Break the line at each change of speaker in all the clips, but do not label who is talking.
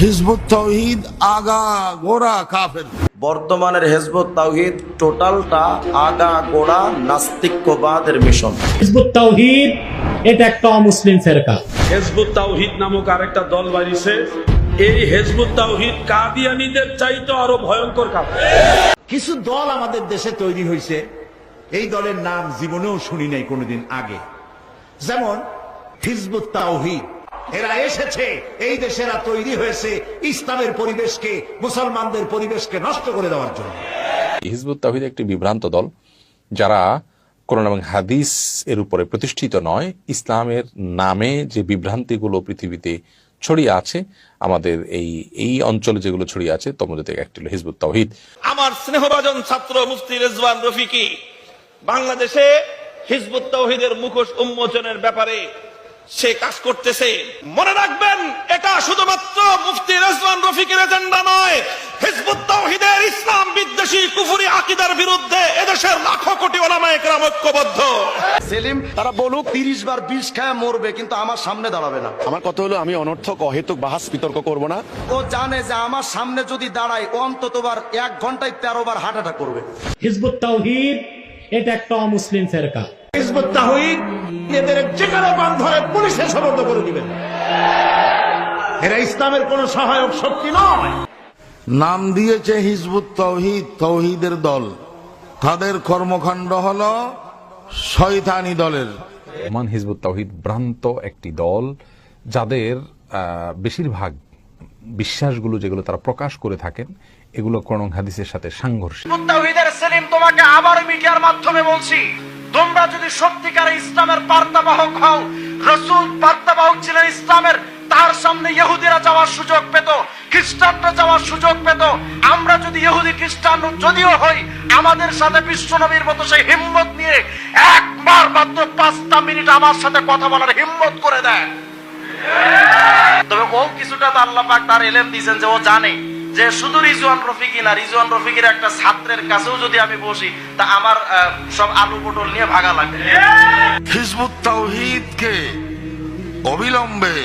Hizb ut তাওহীদ আগা গোড়া কাফের।
বর্তমানের হিজবুত তাওহীদ টোটালটা আগা গোড়া নাস্তিক্যবাদের মিশন।
হিজবুত তাওহীদ এটা একটা অমুসলিম ফেরকা।
হিজবুত তাওহীদ নামক আরেকটা দল বাড়িছে। এই হিজবুত তাওহীদ কাদিয়ানীদের চাইতে আরো ভয়ঙ্কর কাফের।
কিছু দল আমাদের দেশে তৈরি হয়েছে, এই দলের নাম জীবনেও শুনি নাই কোনোদিন আগে। যেমন হিজবুত তাওহীদ, এরা এসেছে এই দেশেরা তৈরি হয়েছে ইসলামের পরিবেশকে, মুসলমানদের পরিবেশকে নষ্ট করে দেওয়ার জন্য।
হিজবুত তাওহীদ একটি বিভ্রান্ত দল, যারা কোরআন এবং হাদিস এর উপরে প্রতিষ্ঠিত নয়। ইসলামের নামে যে বিভ্রান্তিগুলো পৃথিবীতে ছড়িয়ে আছে, আমাদের এই অঞ্চলে যেগুলো ছড়িয়ে আছে, তার মধ্যে থেকে একটি হলো হিজবুত তাওহীদ।
আমার স্নেহভাজন ছাত্র মুফতি রেজওয়ান রফিকি বাংলাদেশে হিজবুত তাওহীদের মুখোশ উন্মোচনের ব্যাপারে সে কাজ করতেছে। মনে রাখবেন, এটা শুধুমাত্র মুফতি রেজওয়ান রফিকের এজেন্ডা নয়। হিজবুত তাওহীদের ইসলাম বিদ্বেষী কুফরি আকীদার বিরুদ্ধে এদেশের লাখো কোটি উলামায়ে কেরাম ঐক্যবদ্ধ।
সেলিম তারা বলুক 30 বার বিষ খায় মরবে, কিন্তু আমার সামনে দাঁড়াবে না।
আমার কথা হলো, আমি অনর্থক অহেতুক বাহাস বিতর্ক করব না।
ও জানে যে আমার সামনে যদি দাঁড়ায়, ও অন্ততবার 1 ঘন্টায় 13 বার হার্ট অ্যাটাক করবে।
হিজবুত তাওহীদ এটা একটা অমুসলিম ফেরকা।
হিজবুত তাওহীদ এদের যেখানে বান ধরে পুলিশে সোপর্দ করে দিবেন। এরা ইসলামের কোন সহায়ক শক্তি নয়।
নাম দিয়েছে হিজবুত তাওহীদ, তাওহীদের দল। তাদের কর্মকাণ্ড হলো শয়তানি দলের।
হিজবুত তাওহীদ ভ্রান্ত একটি দল, যাদের বেশিরভাগ বিশ্বাসগুলো যেগুলো তারা প্রকাশ করে থাকেন, এগুলো কোরআন হাদিসের সাথে সাংঘর্ষিক।
হিজবুত তাওহীদের সেলিম, তোমাকে আবার মিডিয়ার মাধ্যমে বলছি, তোমরা যদি সত্যিকার ইসলামের বার্তাবাহক হও, রাসূল বার্তাবাহক ছিলেন ইসলামের, তার সামনে ইহুদিরা যাওয়ার সুযোগ পেত, খ্রিস্টানরা যাওয়ার সুযোগ পেত। আমরা যদি ইহুদি খ্রিস্টান যদিও হই, আমাদের সাথে বিশ্বনবীর মতো সেই হিম্মত নিয়ে একবার মাত্র 5টা মিনিট আমার সাথে কথা বলার হিম্মত করে দেয়। তবে ও কিছুটা তো আল্লাহ পাক তার ইলম দিয়েছেন যে ও জানে যে শুধু রিজওয়ান রফিকি না, রিজওয়ান রফিকির একটা ছাত্রের কাছেও যদি আমি বসি, তা আমার সব আলু পটল নিয়ে ভাগা লাগবে।
হিজবুত তাওহীদকে অবিলম্বে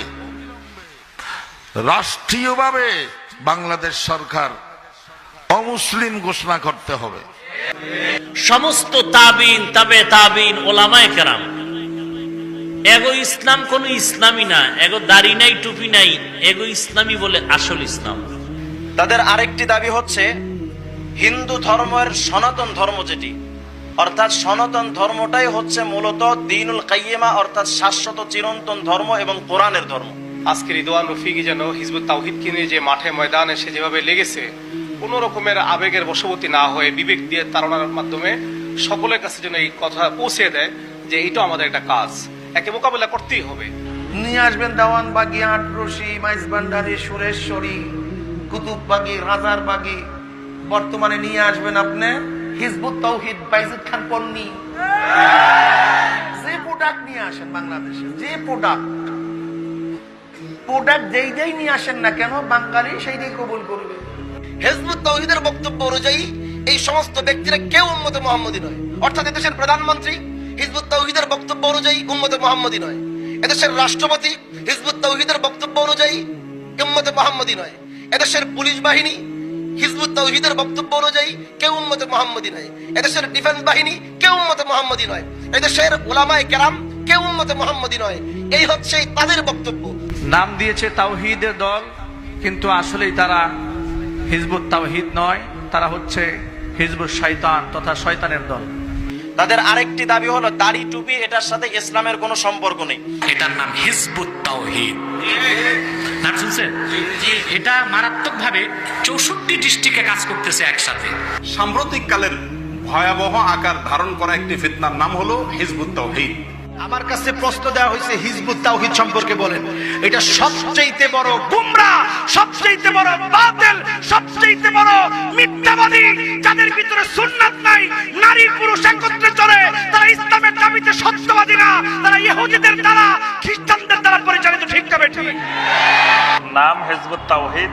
রাষ্ট্রীয়ভাবে বাংলাদেশ সরকার অমুসলিম ঘোষণা করতে হবে।
সমস্ত তাবিন, তাবে তাবিন, ওলামায়ে কেরাম, এগো ইসলাম কোন ইসলামই না, এগো দাড়ি নাই, টুপি নাই, এগো ইসলামই বলে আসল ইসলাম।
তাদের আরেকটি দাবি হচ্ছে হিন্দু ধর্মের সনাতন ধর্ম যেটি, অর্থাৎ সনাতন ধর্মটাই হচ্ছে মূলত দ্বীনুল কাইয়্যিমা, অর্থাৎ শাশ্বত চিরন্তন ধর্ম এবং কোরআনের ধর্ম।
আজকে রিদওয়ান রফিকি যেন হিজবুত তাওহীদকে নিয়ে যে মাঠে ময়দানে সে যেভাবে লেগেছে, কোন রকমের আবেগের বশবর্তী না হয়ে বিবেক দিয়ে তাড়নার মাধ্যমে সকলের কাছে যেন এই কথা পৌঁছে দেয় যে এটা আমাদের একটা কাজ, একে মোকাবেলা করতেই হবে।
নিয়ে আসবেন দেওয়ানবাগী, আটরশি, মাইজভান্ডারি, সুরেশ্বরী, কুতুববাগী, রাজারবাগী, বর্তমানে নিয়ে আসবেন আপনি হিজবুত তাওহীদ বাইজিদ খান পন্নী। যে প্রোডাক্ট নিয়ে আসেন বাংলাদেশে, যে প্রোডাক্ট যেই নিয়ে আসেন না কেন, বাঙালি সেইটাই কবুল করবে। হিজবুত তাওহীদের বক্তব্য অনুযায়ী এই সমস্ত ব্যক্তিরা কেউ উম্মতে মুহাম্মদী নয়, অর্থাৎ এদেশের প্রধানমন্ত্রী হিজবুত তাওহীদের বক্তব্য অনুযায়ী উম্মতে মুহাম্মদী নয়, এদেশের রাষ্ট্রপতি হিজবুত তাওহীদের বক্তব্য অনুযায়ী উম্মতে মুহাম্মদী নয়, এদেশের পুলিশ বাহিনী হিজবুত তাওহীদের বক্তব্য অনুযায়ী কেউ উম্মতে মুহাম্মদী নয়, এদেশের ডিফেন্স বাহিনী কেউ উম্মতে মুহাম্মদী নয়, এদেশের উলামায়ে কেরাম কেউ উম্মতে মুহাম্মদী নয়। এই হচ্ছে তাদের বক্তব্য।
নাম দিয়েছে তাওহীদের দল, কিন্তু আসলেই তারা হিজবুত তাওহীদ নয়, তারা হচ্ছে হিজবুত শয়তান তথা শয়তানের দল।
তাদের আরেকটি দাবি হলো দাড়ি টুপি, এটার সাথে ইসলামের কোনো সম্পর্ক নেই।
এটার নাম হিজবুত তাওহীদ। নাম শুনছেন? এটা মারাত্মক ভাবে 64 ডিস্ট্রিক্টে কাজ করতেছে একসাথে।
সাম্প্রতিক কালের ভয়াবহ আকার ধারণ করা একটি ফিতনার নাম হলো হিজবুত তাওহীদ।
আমার কাছে প্রশ্ন দেওয়া হয়েছে হিজবুত তাওহীদ সম্পর্কে বলেন। এটা সবচেয়ে বড় গুমরা, সবচেয়ে বড় বাতিল, সবচেয়ে বড় মিথ্যাবাদী, যাদের ভিতরে সুন্নাত নাই, নারী পুরুষ একত্রে চলে, তারা ইসলামের দাবিতে সত্যবাদী না, তারা ইহুদিদের দ্বারা, খ্রিস্টানদের দ্বারা পরিচালিত। ঠিক না বেঠিক?
নাম হিজবুত তাওহীদ,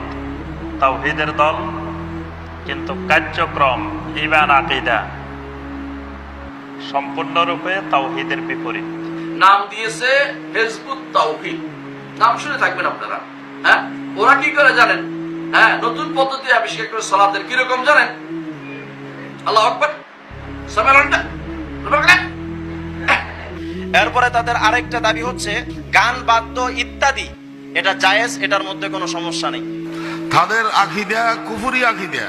তাওহীদের দল, কিন্তু কার্যক্রম, ঈমান, আকীদা সম্পূর্ণরূপে তাওহীদের বিপরীত।
নাম দিয়েছে হিজবুত তাওহীদ, নাম শুনে থাকবেন আপনারা। হ্যাঁ, ওরা কি করে জানেন? হ্যাঁ, নতুন পদ্ধতি আবিষ্কার করে সালাতের কিরকম জানেন? আল্লাহু আকবার, সামিআল্লাহ।
এরপরে তাদের আরেকটা দাবি হচ্ছে গান বাদ্য ইত্যাদি এটা জায়েজ, এটার মধ্যে কোনো সমস্যা নেই।
তাদের আকিদা কুফরি আকিদা।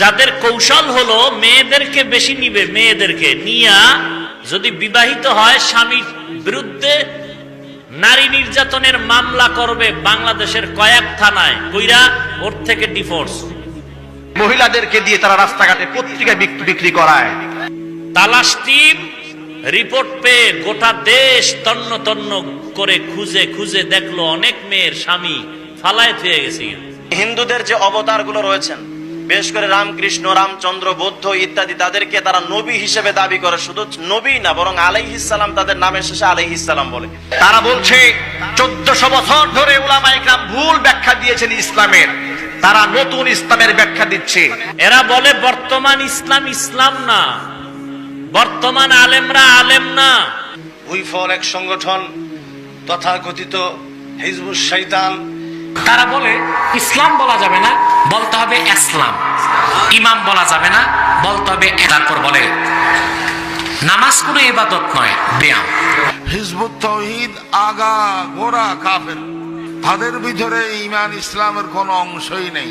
যাদের কৌশল হলো মেয়েদেরকে বেশি নিবে, মেয়েদেরকে নিয়া যদি বিবাহিত হয় স্বামীর বিরুদ্ধে নারী নির্যাতনের মামলা করবে বাংলাদেশের কয়েক থানায়, কইরা ওর থেকে ডিভোর্স।
মহিলাদেরকে দিয়ে তারা রাস্তাঘাটে পত্রিকা বিক্রি করায়।
তালাশ টিম রিপোর্ট পেয়ে গোটা দেশ তন্ন তন্ন করে খুঁজে খুঁজে দেখলো অনেক মেয়ের স্বামী ফালায় থুয়ে গেছে।
হিন্দুদের যে অবতারগুলো রয়েছেন, বিশেষ করে রামকৃষ্ণ, রামচন্দ্র, বৌদ্ধ ইত্যাদি, তাদেরকে তারা নবী হিসেবে দাবি করে। শুধু নবী না, বরং আলাইহিস সালাম তাদের নামের শেষে আলাইহিস সালাম বলে।
তারা বলছে 1400 বছর ধরে উলামায়ে কেরাম ভুল ব্যাখ্যা দিয়েছেন ইসলামের, তারা নতুন ইসলামের ব্যাখ্যা দিচ্ছে।
এরা বলে বর্তমান ইসলাম ইসলাম না, বর্তমান আলেমরা আলেম না।
উইফল এক সংগঠন তথাকথিত হিজবুশ শয়তান,
তারা বলে ইসলাম বলা যাবে না, বলতে হবে ইসলাম। ইমাম বলা যাবে না, বলতে হবে। তারপর বলে নামাজ কোনো ইবাদত নয়, ব্যায়াম।
হিজবুত তাওহীদ আগা গোরা কাফের। তাদের ভিতরে ঈমান ইসলামের কোনো অংশই নেই।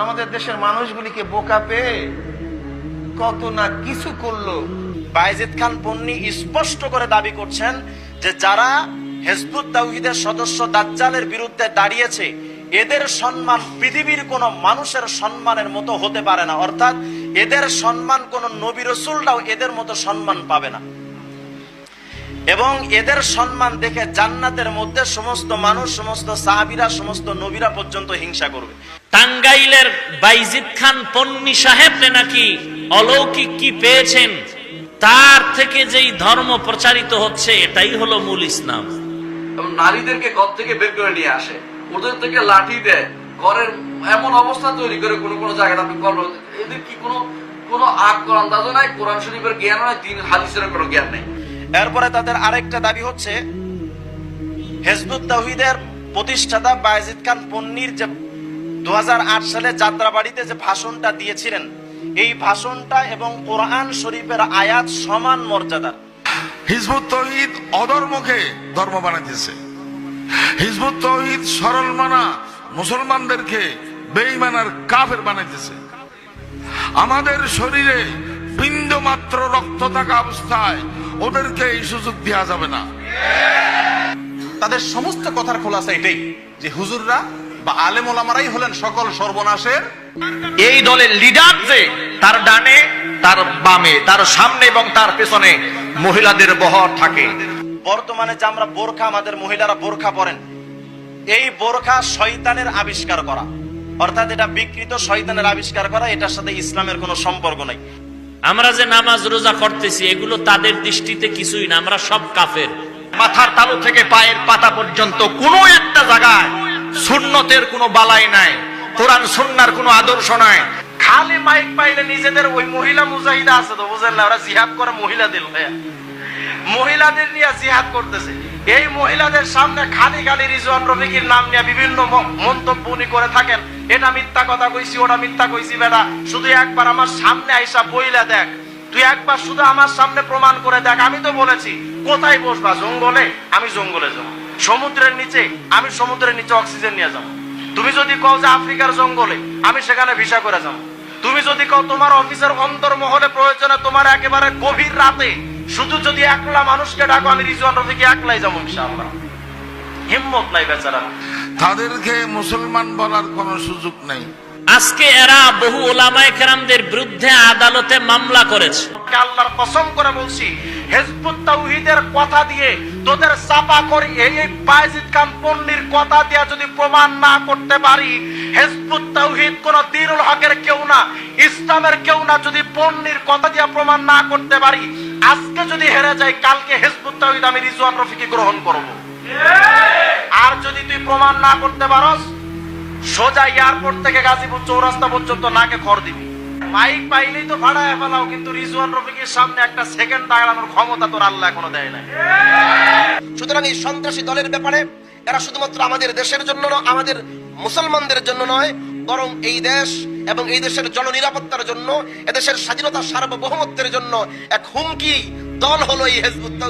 আমাদের দেশের মানুষগুলিকে বোকা পেয়ে কত না কিছু করলো।
বায়েজিদ খান পন্নী স্পষ্ট করে দাবি করছেন যে যারা হিজবুত তাওহীদের সদস্য দাজ্জালের বিরুদ্ধে দাঁড়িয়েছে, এদের সম্মান পৃথিবীর কোন মানুষের সম্মানের মতো হতে পারে না। অর্থাৎ এদের সম্মান কোন নবী রাসূলরাও এদের মতো সম্মান পাবে না, এবং এদের সম্মান দেখে জান্নাতের মধ্যে সমস্ত মানুষ, সমস্ত সাহাবীরা, সমস্ত নবীরা পর্যন্ত হিংসা করবে।
টাঙ্গাইলের বাইজিদ খান পন্নী সাহেব নাকি অলৌকিক কি পেয়েছেন, তার থেকে যেই ধর্ম প্রচারিত হচ্ছে এটাই হলো মূল ইসলাম।
নারীদেরকে ঘর থেকে বের করে নিয়ে আসে, ওদের থেকে লাঠি দেয়, ঘরের এমন অবস্থা তৈরি করে কোন কোন জায়গায় আপনি কর্ম। এদের কি কোনো আন্দাজও নাই, কোরআন শরীফের জ্ঞান নাই, দিন হাদিসের কোনো জ্ঞান নেই।
এরপরে তাদের আরেকটা দাবি হচ্ছে হিজবুত তাওহীদের প্রতিষ্ঠাতা বায়েজিদ খান পন্নীর যে 2008 সালে যাত্রাবাড়িতে যে ভাষণটা দিয়েছিলেন, এই ভাষণটা এবং কোরআন শরীফের আয়াত সমান মর্যাদার।
হিজবুত তাওহীদ অধর্মকে ধর্ম বানাইতেছে। হিজবুত তাওহীদ সরল মানা মুসলমানদেরকে বেঈমান আর কাফের বানাইতেছে। আমাদের শরীরে বিন্দু মাত্র রক্ত থাকা অবস্থায় ওদেরকে এই সুযোগ দেওয়া যাবে না।
তাদের সমস্ত কথার খোলাসা এটাই যে হুজুররা বা আলেম ওলামারাই হলেন সকল সর্বনাশের।
এই দলের লিডার যে, তার ডানে, তার বামে, তার সামনে এবং তার পেছনে মহিলাদের বহর থাকে।
বর্তমানে যে আমরা বোরখা, আমাদের মহিলারা বোরখা পরেন, এই বোরখা শয়তানের আবিষ্কার করা, অর্থাৎ এটা বিকৃত শয়তানের আবিষ্কার করা, এটার সাথে ইসলামের কোনো সম্পর্ক নাই।
আমরা যে নামাজ রোজা করতেছি এগুলো তাদের দৃষ্টিতে কিছুই না, আমরা সব কাফের।
মাথার তালু থেকে পায়ের পাতা পর্যন্ত কোনো একটা জায়গায় সুন্নতের কোনো বালাই নাই, কোরআন সুন্নাহর কোনো আদর্শ নাই।
খালি মাইক পাইলে নিজেদের ওই মহিলা মুজাহিদা আছে তো, বুঝেন না, ওরা জিহাদ করে মহিলাদের মহিলাদের নিয়ে জিহাদ করতেছে। এই মহিলাদের সামনে খালি খালি রিজওয়ান রফিকির নাম নিয়ে বিভিন্ন মন্তব্য উনি করে থাকেন। এটা মিথ্যা কথা কইছি, ওটা মিথ্যা কইছি। বেটা, শুধু একবার আমার সামনে আইসা বইলা দেখ, তুই একবার শুধু আমার সামনে প্রমাণ করে দেখ। আমি তো বলেছি কোথায় বসবা, জঙ্গলে, আমি জঙ্গলে যাবো। সমুদ্রের নিচে, আমি সমুদ্রের নিচে অক্সিজেন নিয়ে যাবো। তুমি যদি কও যে আফ্রিকার জঙ্গলে, আমি সেখানে ভিসা করে যাবো। তুমি যদি কও তোমার অফিসের অন্তর্মহলে প্রয়োজনে তোমার একেবারে গভীর রাতে শুধু যদি একলা মানুষকে ডাকো, আমি রিজওয়ান রফিক একলাই যাবো ইনশাআল্লাহ। হিম্মত নাই বেচারা।
তাদেরকে মুসলমান বলার কোনো সুযোগ নেই।
আজকে এরা বহু ওলামায়ে কেরামদের বিরুদ্ধে আদালতে মামলা করেছে।
আল্লাহর কসম করে বলছি, হিজবুত তাওহীদের কথা দিয়ে তোদের চাপা করি, এই বায়েজিদ খান পন্নীর কথা দিয়ে যদি প্রমাণ না করতে পারি হিজবুত তাওহীদ কোন দ্বীনুল হকের কেউ না, ইসলামের কেউ না, যদি পন্নীর কথা দিয়ে প্রমাণ না করতে পারি, আজকে যদি হেরে যাই, কালকে হিজবুত তাওহীদ আমি রিজওয়ান রফিকি গ্রহণ করব। আর যদি তুই প্রমাণ না করতে পারস, সোজা এয়ারপোর্ট থেকে গাজীপুর চৌরাস্তা পর্যন্ত নাকে খড় দিবি। মাইক পাইলেই তো ভাড়ায় ফেলাও, কিন্তু রিজওয়ান রফিকের সামনে একটা সেকেন্ড দাঁড়ানোর ক্ষমতা তোর আল্লাহ এখনো দেয় নাই।
সুতরাং এই সন্ত্রাসী দলের ব্যাপারে এরা শুধুমাত্র আমাদের দেশের জন্য না, আমাদের মুসলমানদের জন্য নয়, বরং এই দেশ এবং এই দেশের জননিরাপত্তার জন্য, এদেশের স্বাধীনতা সার্বভৌমত্বের জন্য এক হুমকি দল হলো এই হিজবুত তাওহীদ।